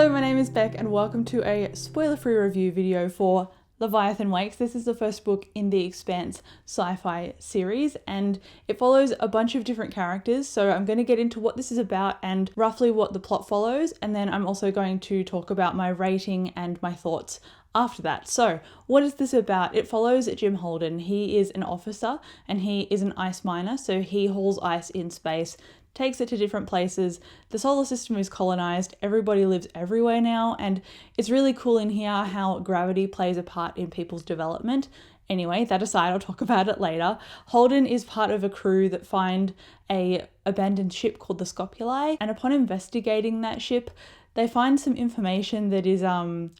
Hello, my name is Beck and welcome to a spoiler-free review video for Leviathan Wakes. This is the first book in the Expanse sci-fi series and it follows a bunch of different characters. So I'm going to get into what this is about and roughly what the plot follows, and then I'm also going to talk about my rating and my thoughts after that. So what is this about? It follows Jim Holden. He is an officer and he is an ice miner, so he hauls ice in space, takes it to different places. The solar system is colonized, everybody lives everywhere now, and it's really cool in here how gravity plays a part in people's development. Anyway, that aside, I'll talk about it later. Holden is part of a crew that find a abandoned ship called the Scopuli, and upon investigating that ship, they find some information that is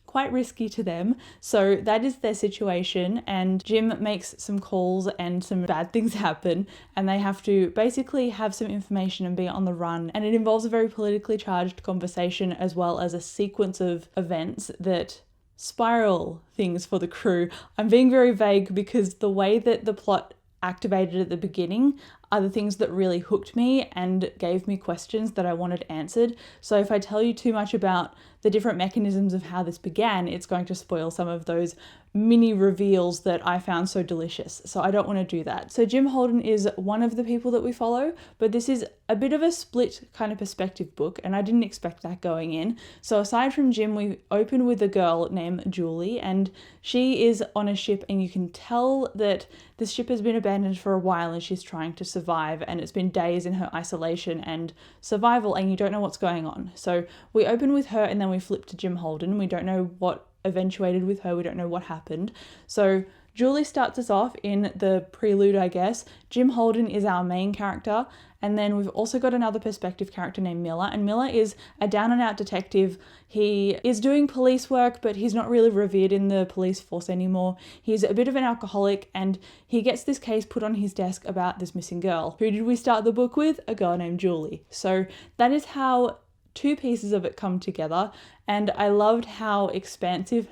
quite risky to them. So that is their situation, and Jim makes some calls and some bad things happen and they have to basically have some information and be on the run. And it involves a very politically charged conversation as well as a sequence of events that spiral things for the crew. I'm being very vague because the way that the plot activated at the beginning are the things that really hooked me and gave me questions that I wanted answered. So if I tell you too much about the different mechanisms of how this began, it's going to spoil some of those mini reveals that I found so delicious. So I don't want to do that. So Jim Holden is one of the people that we follow, but this is a bit of a split kind of perspective book, and I didn't expect that going in. So aside from Jim, we open with a girl named Julie, and she is on a ship, and you can tell that this ship has been abandoned for a while and she's trying to survive, and it's been days in her isolation and survival and you don't know what's going on. So we open with her and then we flip to Jim Holden. We don't know what eventuated with her, we don't know what happened. So Julie starts us off in the prelude, I guess. Jim Holden is our main character, and then we've also got another perspective character named Miller, and Miller is a down and out detective. He is doing police work, but he's not really revered in the police force anymore. He's a bit of an alcoholic, and he gets this case put on his desk about this missing girl. Who did we start the book with? A girl named Julie. So that is how two pieces of it come together, and I loved how expansive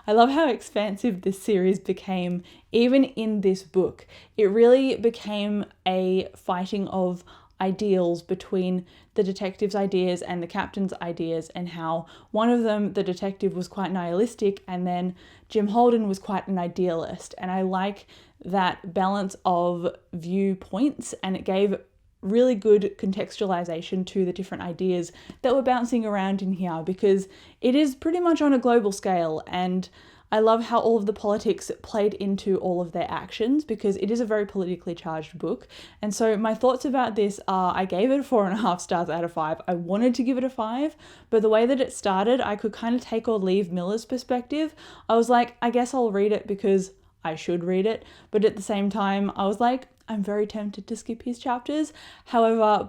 this series became even in this book. It really became a fighting of ideals between the detective's ideas and the captain's ideas, and how one of them, the detective, was quite nihilistic and then Jim Holden was quite an idealist, and I like that balance of viewpoints, and it gave really good contextualization to the different ideas that were bouncing around in here, because it is pretty much on a global scale, and I love how all of the politics played into all of their actions, because it is a very politically charged book. And so my thoughts about this are, I gave it 4.5 stars out of 5. I wanted to give it a 5, but the way that it started, I could kind of take or leave Miller's perspective. I was like, I guess I'll read it because I should read it, but at the same time I was like, I'm very tempted to skip his chapters. However,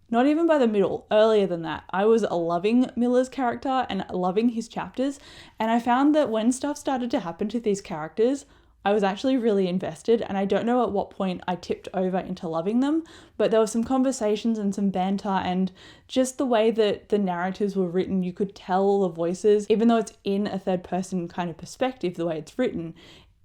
not even by the middle, earlier than that, I was loving Miller's character and loving his chapters, and I found that when stuff started to happen to these characters, I was actually really invested, and I don't know at what point I tipped over into loving them, but there were some conversations and some banter, and just the way that the narratives were written, you could tell the voices, even though it's in a third person kind of perspective, the way it's written,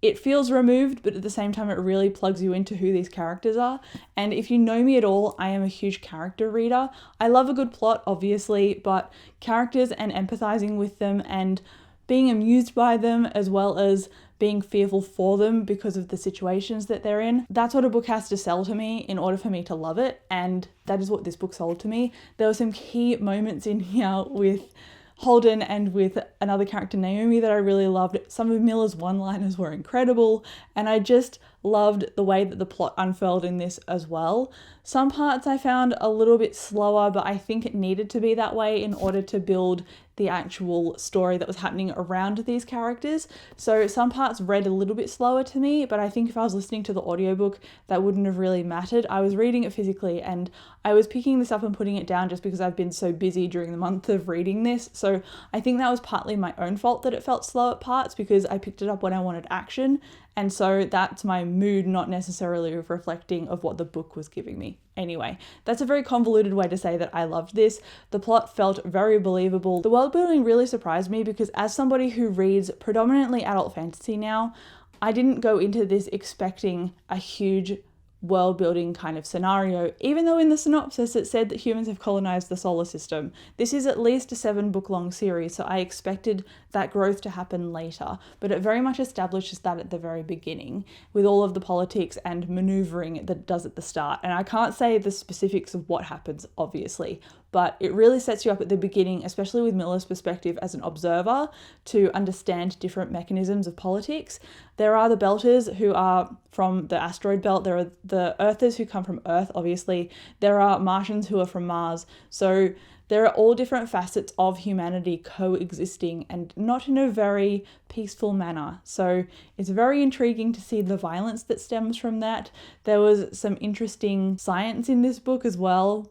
it feels removed, but at the same time it really plugs you into who these characters are. And if you know me at all, I am a huge character reader. I love a good plot, obviously, but characters and empathizing with them and being amused by them, as well as being fearful for them because of the situations that they're in, that's what a book has to sell to me in order for me to love it, and that is what this book sold to me. There were some key moments in here with Holden and with another character, Naomi, that I really loved. Some of Miller's one-liners were incredible, and I just loved the way that the plot unfurled in this as well. Some parts I found a little bit slower, but I think it needed to be that way in order to build the actual story that was happening around these characters. So some parts read a little bit slower to me, but I think if I was listening to the audiobook, that wouldn't have really mattered. I was reading it physically and I was picking this up and putting it down just because I've been so busy during the month of reading this. So I think that was partly my own fault that it felt slow at parts, because I picked it up when I wanted action. And so that's my mood, not necessarily reflecting of what the book was giving me. Anyway, that's a very convoluted way to say that I loved this. The plot felt very believable. The world building really surprised me, because as somebody who reads predominantly adult fantasy now, I didn't go into this expecting a huge world building kind of scenario, even though in the synopsis it said that humans have colonized the solar system. This is at least a 7-book long series, so I expected that growth to happen later, but it very much establishes that at the very beginning with all of the politics and maneuvering that it does at the start. And I can't say the specifics of what happens, obviously, but it really sets you up at the beginning, especially with Miller's perspective as an observer, to understand different mechanisms of politics. There are the Belters who are from the asteroid belt. There are the Earthers who come from Earth, obviously. There are Martians who are from Mars. So there are all different facets of humanity coexisting, and not in a very peaceful manner. So it's very intriguing to see the violence that stems from that. There was some interesting science in this book as well.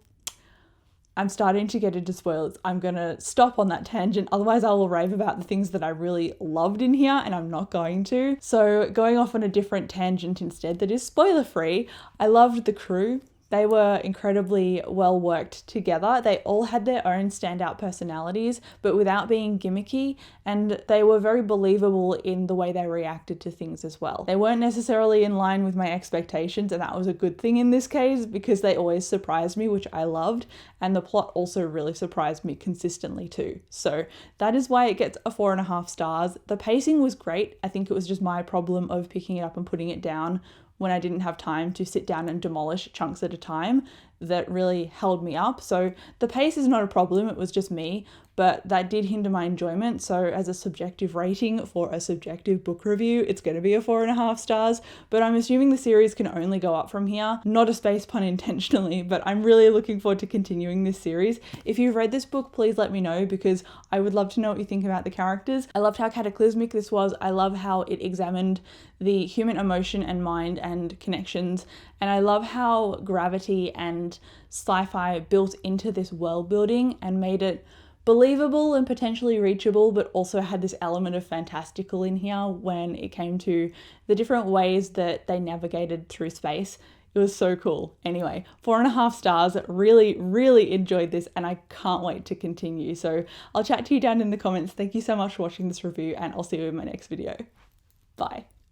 I'm starting to get into spoilers. I'm going to stop on that tangent, otherwise I will rave about the things that I really loved in here, and I'm not going to. So going off on a different tangent instead that is spoiler free, I loved the crew. They were incredibly well worked together. They all had their own standout personalities, but without being gimmicky, and they were very believable in the way they reacted to things as well. They weren't necessarily in line with my expectations, and that was a good thing in this case because they always surprised me, which I loved, and the plot also really surprised me consistently too. So that is why it gets a 4.5 stars. The pacing was great. I think it was just my problem of picking it up and putting it down when I didn't have time to sit down and demolish chunks at a time that really held me up. So the pace is not a problem, it was just me, but that did hinder my enjoyment. So as a subjective rating for a subjective book review, it's going to be a 4.5 stars, but I'm assuming the series can only go up from here. Not a space pun intentionally, but I'm really looking forward to continuing this series. If you've read this book, please let me know because I would love to know what you think about the characters. I loved how cataclysmic this was. I love how it examined the human emotion and mind and connections. And I love how gravity and sci-fi built into this world building and made it believable and potentially reachable, but also had this element of fantastical in here when it came to the different ways that they navigated through space. It was so cool. Anyway, 4.5 stars. Really, really enjoyed this and I can't wait to continue. So I'll chat to you down in the comments. Thank you so much for watching this review and I'll see you in my next video. Bye.